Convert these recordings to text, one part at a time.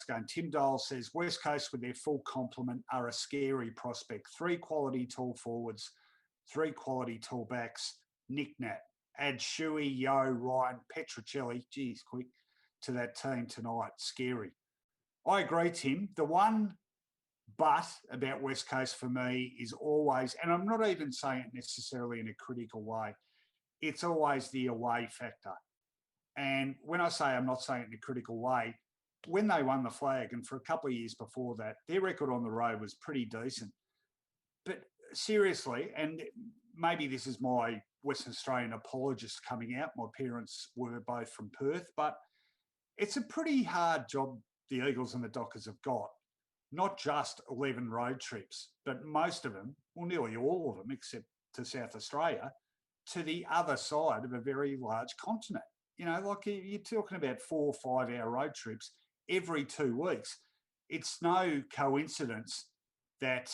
going. Tim Dole says, West Coast with their full complement are a scary prospect. 3 quality tall forwards, 3 quality tall backs, Nick Nat. Add Shuey, Yo, Ryan, Petrocelli, geez, quick, to that team tonight. Scary. I agree, Tim. The one but about West Coast for me is always, and I'm not even saying it necessarily in a critical way, it's always the away factor. And when I say I'm not saying it in a critical way, when they won the flag, and for a couple of years before that, their record on the road was pretty decent. But seriously, and maybe this is my Western Australian apologist coming out, my parents were both from Perth, but it's a pretty hard job the Eagles and the Dockers have got. Not just 11 road trips, but most of them, well, nearly all of them, except to South Australia, to the other side of a very large continent. You know, like you're talking about 4 or 5 hour road trips every 2 weeks. It's no coincidence that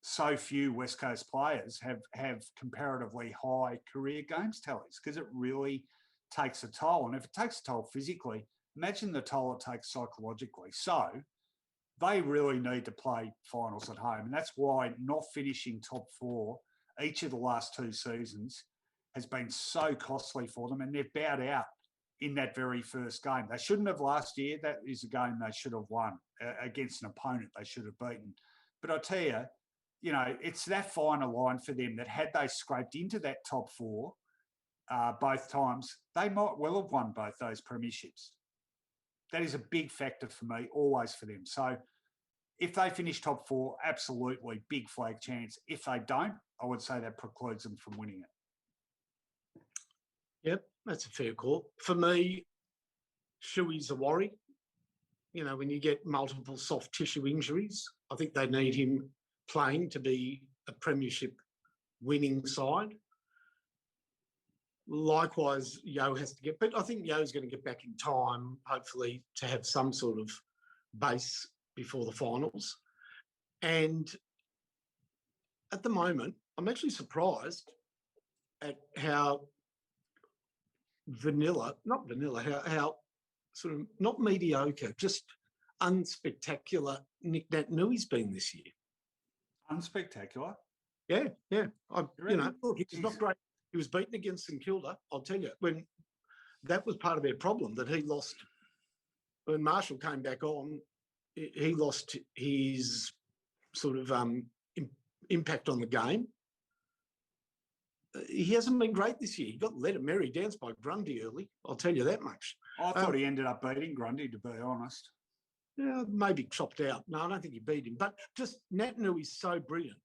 so few West Coast players have comparatively high career games tallies, because it really takes a toll. And if it takes a toll physically, imagine the toll it takes psychologically. So they really need to play finals at home. And that's why not finishing top 4 each of the last 2 seasons has been so costly for them. And they've bowed out in that very first game. They shouldn't have last year. That is a game they should have won against an opponent they should have beaten. But I tell you, you know, it's that finer line for them that had they scraped into that top 4 both times, they might well have won both those premierships. That is a big factor for me, always for them. So if they finish top 4, absolutely big flag chance. If they don't, I would say that precludes them from winning it. Yep, that's a fair call. For me, Shuey's a worry. You know, when you get multiple soft tissue injuries, I think they need him playing to be a premiership winning side. Likewise, Yo has to get, but I think Yo's going to get back in time, hopefully, to have some sort of base before the finals. And at the moment, I'm actually surprised at how how sort of not mediocre, just unspectacular Nick Nat Nui's been this year. Unspectacular? Yeah. Look, he's not great. He was beaten against St Kilda. I'll tell you, when that was part of their problem, that he lost, when Marshall came back on, he lost his sort of impact on the game. He hasn't been great this year. He got led a merry dance by Grundy early, I'll tell you that much. I thought he ended up beating Grundy, to be honest. Yeah, maybe chopped out. No, I don't think he beat him. But just Nat Nui's so brilliant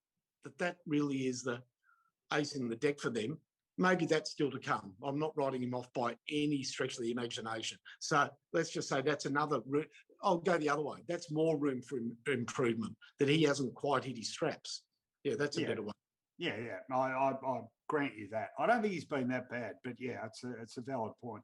that really is the ace in the deck for them. Maybe that's still to come. I'm not writing him off by any stretch of the imagination. So let's just say that's another route. I'll go the other way. That's more room for improvement, that he hasn't quite hit his straps. Yeah, that's a better way. Yeah. I grant you that. I don't think he's been that bad, but yeah, it's a valid point.